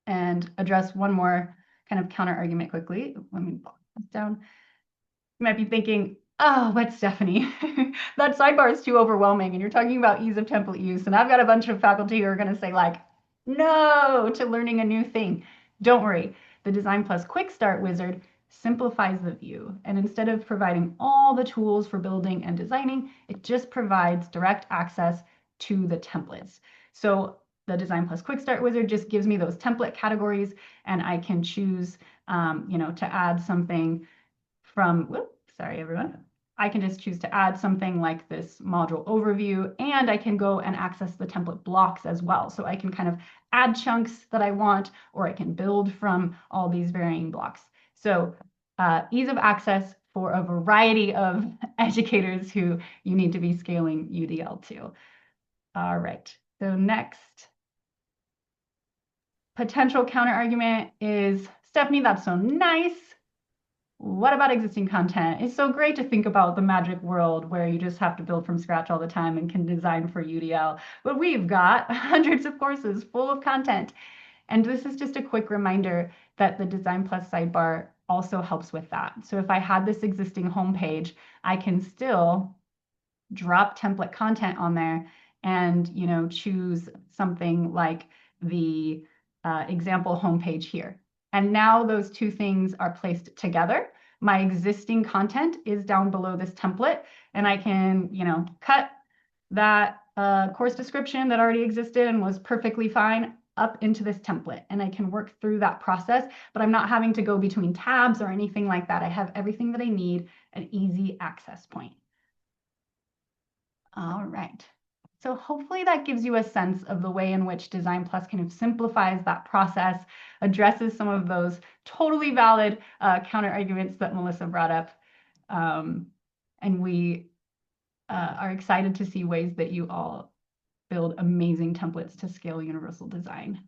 and address one more kind of counter argument quickly. Let me put this down. You might be thinking, oh, but Stephanie, that sidebar is too overwhelming. And you're talking about ease of template use. And I've got a bunch of faculty who are going to say like, no to learning a new thing. Don't worry. The Design Plus Quick Start wizard simplifies the view. And instead of providing all the tools for building and designing, it just provides direct access to the templates. So the Design Plus Quick Start wizard just gives me those template categories, and I can choose, to add something from, whoops, sorry everyone. I can just choose to add something like this module overview, and I can go and access the template blocks as well. So I can kind of add chunks that I want, or I can build from all these varying blocks. So ease of access for a variety of educators who you need to be scaling UDL to. All right, so next potential counter argument is, Stephanie, that's so nice, What about existing content? It's so great to think about the magic world where you just have to build from scratch all the time and can design for UDL. But we've got hundreds of courses full of content. And this is just a quick reminder that the Design Plus sidebar also helps with that. So if I had this existing homepage, I can still drop template content on there and choose something like the example homepage here. And now those two things are placed together. My existing content is down below this template, and I can cut that course description that already existed and was perfectly fine up into this template, and I can work through that process, but I'm not having to go between tabs or anything like that. I have everything that I need, an easy access point. All right. So hopefully that gives you a sense of the way in which Design Plus kind of simplifies that process, addresses some of those totally valid counter arguments that Melissa brought up. And we are excited to see ways that you all build amazing templates to scale universal design.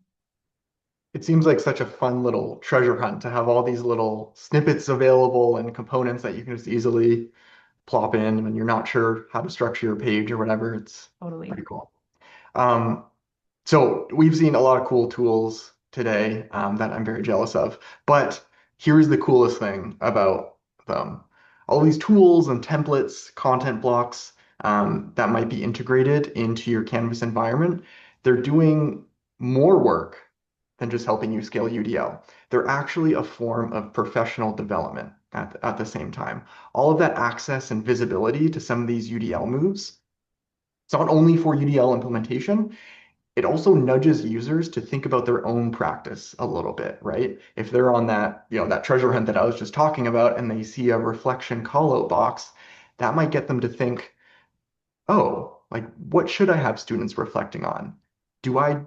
It seems like such a fun little treasure hunt to have all these little snippets available and components that you can just easily plop in when you're not sure how to structure your page or whatever. It's Totally. pretty cool. Um, So we've seen a lot of cool tools today that I'm very jealous of. But here's the coolest thing about them. All these tools and templates, content blocks that might be integrated into your Canvas environment, they're doing more work than just helping you scale UDL. They're actually a form of professional development at the same time. All of that access and visibility to some of these UDL moves, it's not only for UDL implementation, it also nudges users to think about their own practice a little bit, right? If they're on that, that treasure hunt that I was just talking about and they see a reflection callout box, that might get them to think, oh, like what should I have students reflecting on? Do I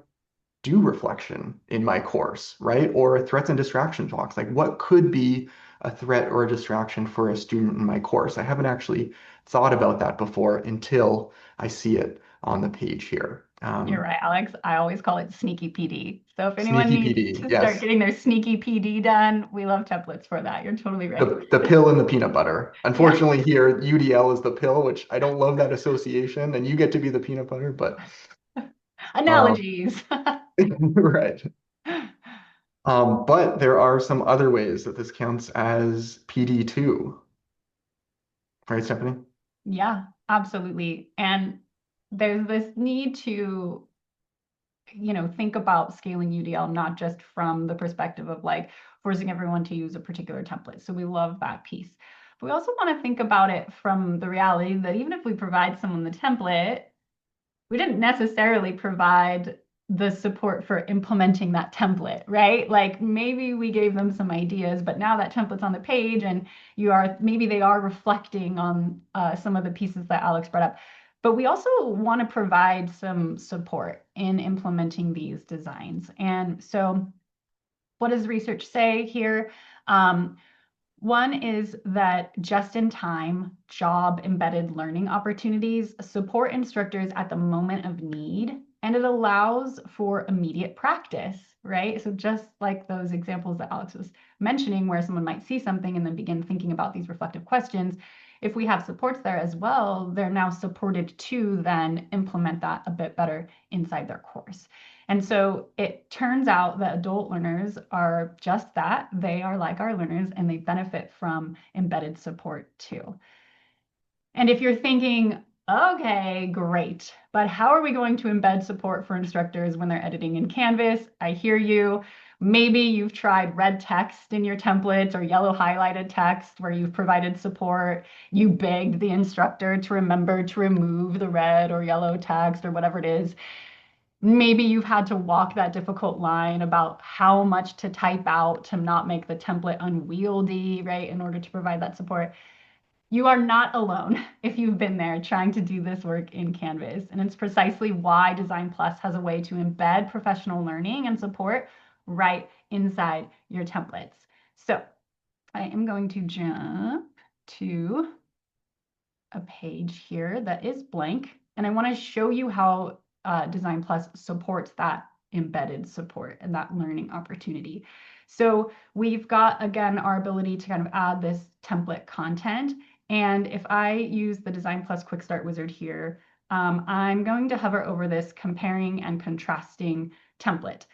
do reflection in my course, right? Or a threats and distractions box. Like what could be a threat or a distraction for a student in my course? I haven't actually thought about that before until I see it on the page here. You're right, Alex. I always call it sneaky PD. So if anyone Sneaky needs PD, to start yes. getting their sneaky PD done, we love templates for that. You're totally right. The pill and the peanut butter. Yeah. Unfortunately, here UDL is the pill, which I don't love that association, and you get to be the peanut butter, but um, Analogies. right. But there are some other ways that this counts as PD2, right, Stephanie? Yeah, absolutely. And there's this need to, think about scaling UDL not just from the perspective of like forcing everyone to use a particular template. So we love that piece. But we also want to think about it from the reality that even if we provide someone the template, we didn't necessarily provide the support for implementing that template, right? Like maybe we gave them some ideas, but now that template's on the page and maybe they are reflecting on some of the pieces that Alex brought up. But we also want to provide some support in implementing these designs. And so what does research say here? One is that just-in-time job embedded learning opportunities support instructors at the moment of need, and it allows for immediate practice, right? So just like those examples that Alex was mentioning, where someone might see something and then begin thinking about these reflective questions, if we have supports there as well, they're now supported to then implement that a bit better inside their course. And so it turns out that adult learners are just that. They are like our learners and they benefit from embedded support too. And if you're thinking, okay, great, but how are we going to embed support for instructors when they're editing in Canvas? I hear you. Maybe you've tried red text in your templates or yellow highlighted text where you've provided support. You begged the instructor to remember to remove the red or yellow text or whatever it is. Maybe you've had to walk that difficult line about how much to type out to not make the template unwieldy, right, in order to provide that support. You are not alone if you've been there trying to do this work in Canvas. And it's precisely why Design Plus has a way to embed professional learning and support right inside your templates. So I am going to jump to a page here that is blank. And I want to show you how Design Plus supports that embedded support and that learning opportunity. So we've got, again, our ability to kind of add this template content. And if I use the Design Plus Quick Start Wizard here, I'm going to hover over this comparing and contrasting template.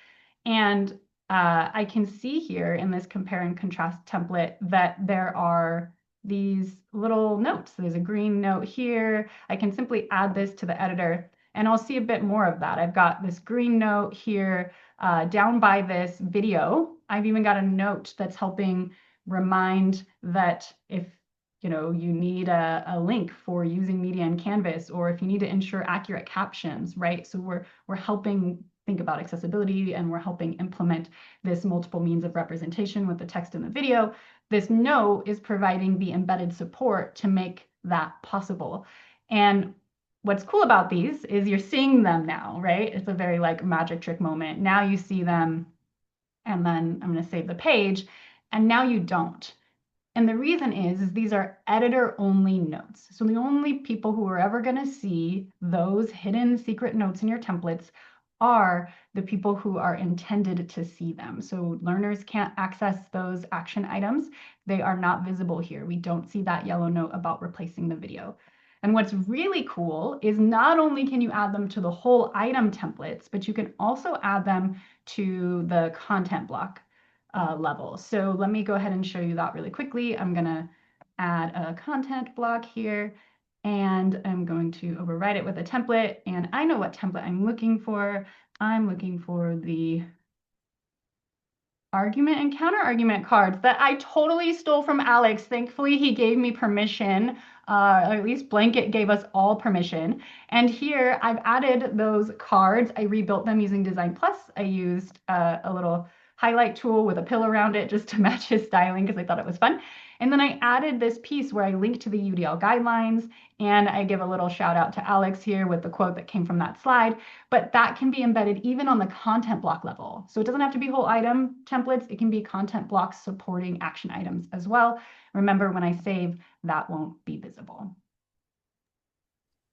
And I can see here in this compare and contrast template that there are these little notes. There's a green note here. I can simply add this to the editor and I'll see a bit more of that. I've got this green note here down by this video. I've even got a note that's helping remind that if you need a link for using media in Canvas, or if you need to ensure accurate captions, right? So we're helping think about accessibility and we're helping implement this multiple means of representation with the text and the video. This note is providing the embedded support to make that possible. And what's cool about these is you're seeing them now, right? It's a very like magic trick moment. Now you see them, and then I'm going to save the page, and now you don't. And the reason is these are editor only notes. So the only people who are ever going to see those hidden secret notes in your templates are the people who are intended to see them. So learners can't access those action items. They are not visible here. We don't see that yellow note about replacing the video. And what's really cool is not only can you add them to the whole item templates, but you can also add them to the content block level. So let me go ahead and show you that really quickly. I'm going to add a content block here and I'm going to override it with a template. And I know what template I'm looking for. I'm looking for the argument and counter argument cards that I totally stole from Alex. Thankfully, he gave me permission, or at least Blanket gave us all permission. And here I've added those cards. I rebuilt them using Design Plus. I used a little highlight tool with a pill around it just to match his styling because I thought it was fun. And then I added this piece where I link to the UDL guidelines and I give a little shout out to Alex here with the quote that came from that slide, but that can be embedded even on the content block level. So it doesn't have to be whole item templates. It can be content blocks supporting action items as well. Remember, when I save, that won't be visible.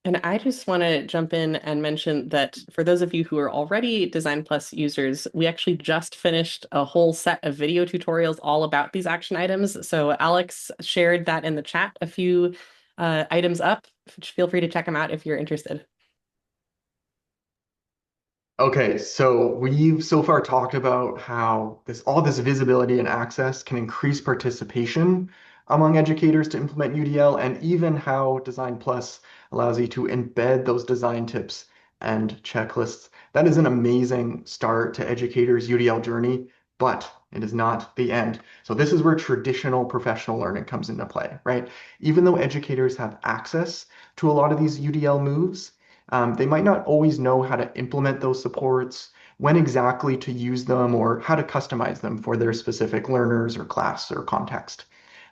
And I just want to jump in and mention that for those of you who are already Design Plus users, we actually just finished a whole set of video tutorials all about these action items. So Alex shared that in the chat, a few items up. Feel free to check them out if you're interested. Okay, so we've so far talked about how all this visibility and access can increase participation among educators to implement UDL, and even how Design Plus allows you to embed those design tips and checklists. That is an amazing start to educators' UDL journey, but it is not the end. So this is where traditional professional learning comes into play, right? Even though educators have access to a lot of these UDL moves, they might not always know how to implement those supports, when exactly to use them, or how to customize them for their specific learners or class or context.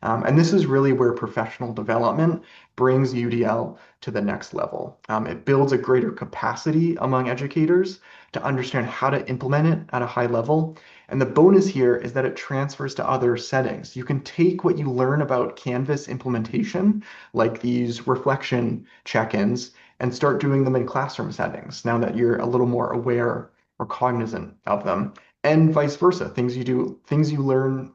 And this is really where professional development brings UDL to the next level. It builds a greater capacity among educators to understand how to implement it at a high level. And the bonus here is that it transfers to other settings. You can take what you learn about Canvas implementation, like these reflection check-ins, and start doing them in classroom settings now that you're a little more aware or cognizant of them, and vice versa. Things you learn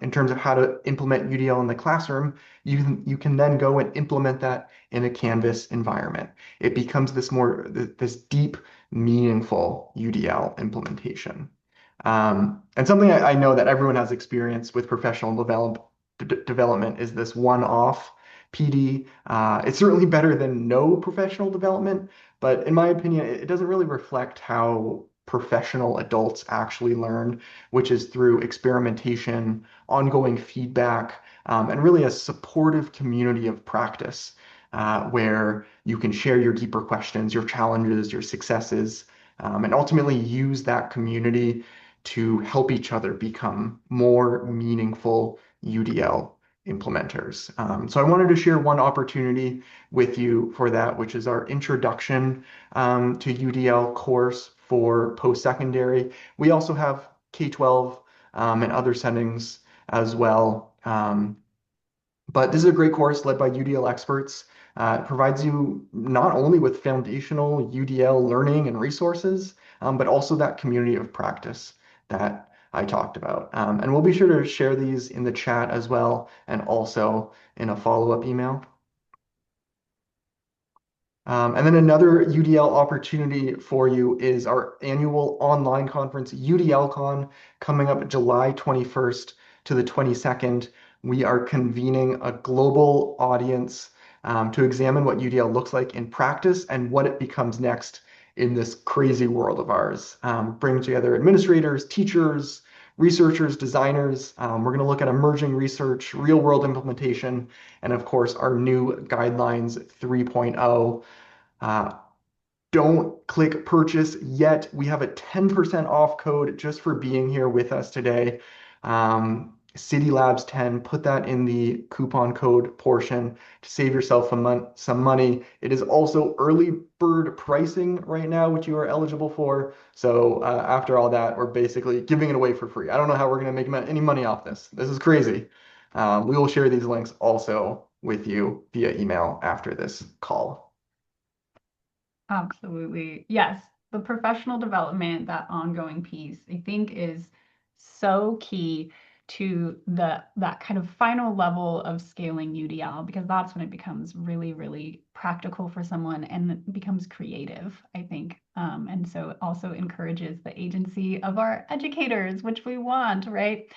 in terms of how to implement UDL in the classroom, you can then go and implement that in a Canvas environment. It becomes this deep, meaningful UDL implementation. And something I know that everyone has experience with professional development is this one-off PD. It's certainly better than no professional development, but in my opinion, it doesn't really reflect how professional adults actually learn, which is through experimentation, ongoing feedback, and really a supportive community of practice, where you can share your deeper questions, your challenges, your successes, and ultimately use that community to help each other become more meaningful UDL implementers. So I wanted to share one opportunity with you for that, which is our introduction to UDL course for post-secondary. We also have K-12 and other settings as well. But this is a great course led by UDL experts. It provides you not only with foundational UDL learning and resources, but also that community of practice that I talked about. And we'll be sure to share these in the chat as well, and also in a follow-up email. And then another UDL opportunity for you is our annual online conference, UDLCon, coming up July 21st to the 22nd. We are convening a global audience to examine what UDL looks like in practice and what it becomes next in this crazy world of ours. Bringing together administrators, teachers, researchers, designers. We're going to look at emerging research, real world implementation, and of course, our new guidelines 3.0. Uh, don't click purchase yet. We have a 10% off code just for being here with us today. Cidi Labs 10, put that in the coupon code portion to save yourself some money. It is also early bird pricing right now, which you are eligible for. So after all that, we're basically giving it away for free. I don't know how we're going to make any money off this. This is crazy. We will share these links also with you via email after this call. Absolutely. Yes. The professional development, that ongoing piece, I think is so key to that kind of final level of scaling UDL, because that's when it becomes really, really practical for someone and it becomes creative, I think. And so it also encourages the agency of our educators, which we want, right?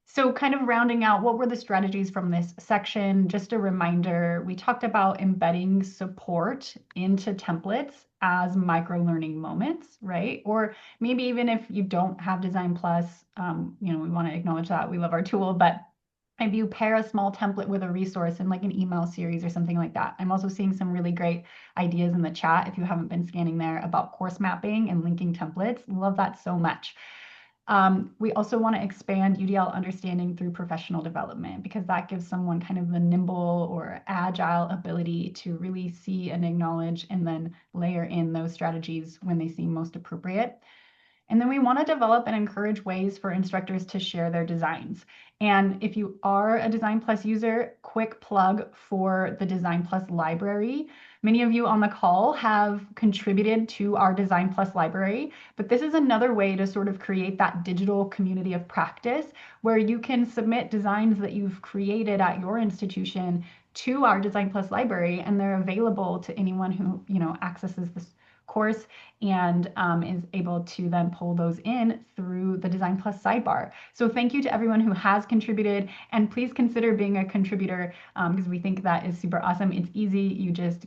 So, kind of rounding out, what were the strategies from this section? Just a reminder, we talked about embedding support into templates as micro learning moments, right? Or maybe even if you don't have Design Plus, we want to acknowledge that we love our tool, but if you pair a small template with a resource in like an email series or something like that. I'm also seeing some really great ideas in the chat if you haven't been scanning there about course mapping and linking templates. Love that so much. We also want to expand UDL understanding through professional development, because that gives someone kind of the nimble or agile ability to really see and acknowledge and then layer in those strategies when they seem most appropriate. And then we want to develop and encourage ways for instructors to share their designs. And if you are a Design Plus user, quick plug for the Design Plus library. Many of you on the call have contributed to our Design Plus library, but this is another way to sort of create that digital community of practice where you can submit designs that you've created at your institution to our Design Plus library, and they're available to anyone who, accesses this course and is able to then pull those in through the Design Plus sidebar. So thank you to everyone who has contributed, and please consider being a contributor because we think that is super awesome. It's easy. You just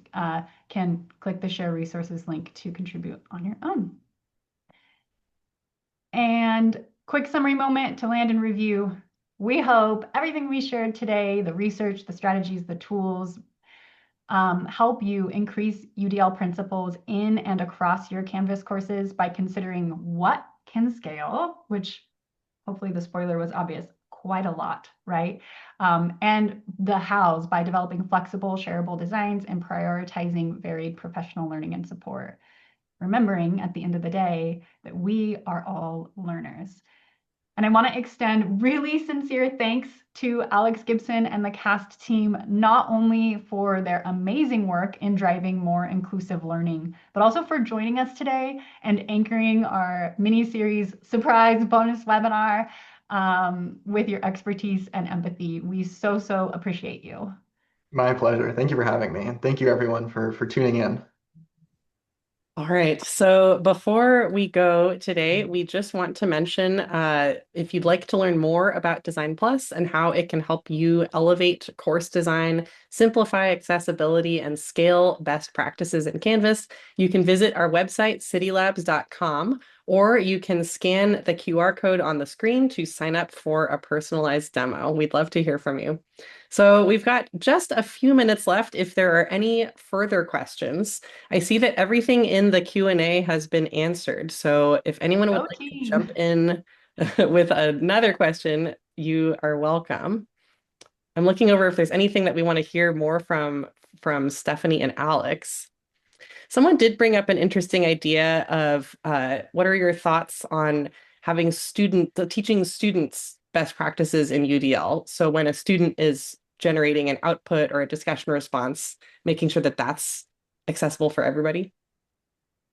can click the share resources link to contribute on your own. And quick summary moment to land and review. We hope everything we shared today, the research, the strategies, the tools, help you increase UDL principles in and across your Canvas courses by considering what can scale, which hopefully the spoiler was obvious, quite a lot, right? And the hows by developing flexible, shareable designs and prioritizing varied professional learning and support. Remembering at the end of the day that we are all learners. And I want to extend really sincere thanks to Alex Gibson and the CAST team, not only for their amazing work in driving more inclusive learning, but also for joining us today and anchoring our mini-series surprise bonus webinar with your expertise and empathy. We so, so appreciate you. My pleasure. Thank you for having me. And thank you everyone for tuning in. All right. So before we go today, we just want to mention if you'd like to learn more about Design Plus and how it can help you elevate course design, simplify accessibility, and scale best practices in Canvas, you can visit our website, cidilabs.com, or you can scan the QR code on the screen to sign up for a personalized demo. We'd love to hear from you. So we've got just a few minutes left if there are any further questions. I see that everything in the Q&A has been answered. So if anyone would Go like to jump team. in with another question, you are welcome. I'm looking over if there's anything that we want to hear more from Stephanie and Alex. Someone did bring up an interesting idea of what are your thoughts on having teaching students best practices in UDL? So when a student is generating an output or a discussion response, making sure that that's accessible for everybody?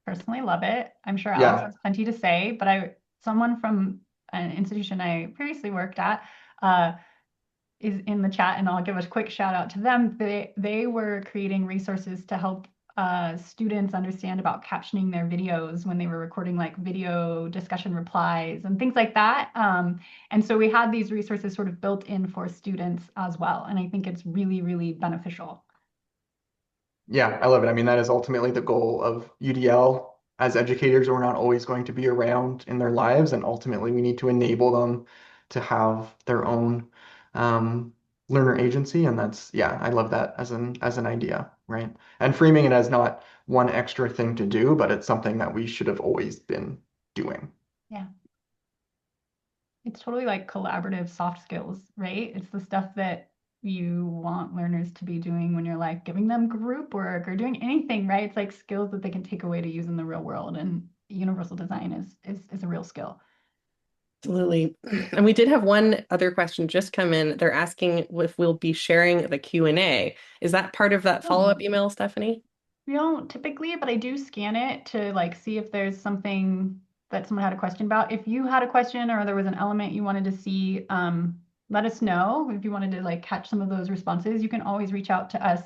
Personally love it. I'm sure Alex Yeah. has plenty to say, but someone from an institution I previously worked at, uh, is in the chat, and I'll give a quick shout out to them. They were creating resources to help students understand about captioning their videos when they were recording like video discussion replies and things like that. And so we had these resources sort of built in for students as well, and I think it's really, really beneficial. Yeah, I love it. I mean, that is ultimately the goal of UDL. As educators, we're not always going to be around in their lives, and ultimately, we need to enable them to have their own um, learner agency. And that's, yeah, I love that as an idea, right? And framing it as not one extra thing to do, but it's something that we should have always been doing. Yeah. It's totally like collaborative soft skills, right? It's the stuff that you want learners to be doing when you're like giving them group work or doing anything, right? It's like skills that they can take away to use in the real world. And universal design is a real skill. Absolutely. And we did have one other question just come in. They're asking if we'll be sharing the Q&A. Is that part of that Oh. follow-up email, Stephanie? We don't typically, but I do scan it to like see if there's something that someone had a question about. If you had a question or there was an element you wanted to see, let us know. If you wanted to like catch some of those responses, you can always reach out to us.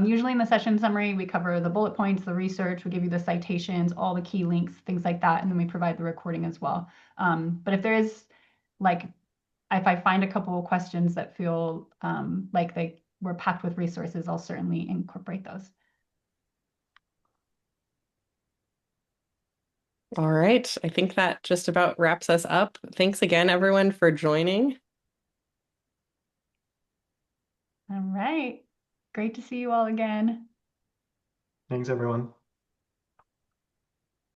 Usually in the session summary, we cover the bullet points, the research, we give you the citations, all the key links, things like that, and then we provide the recording as well. But if there is like, if I find a couple of questions that feel like they were packed with resources, I'll certainly incorporate those. All right. I think that just about wraps us up. Thanks again, everyone, for joining. All right. Great to see you all again. Thanks, everyone.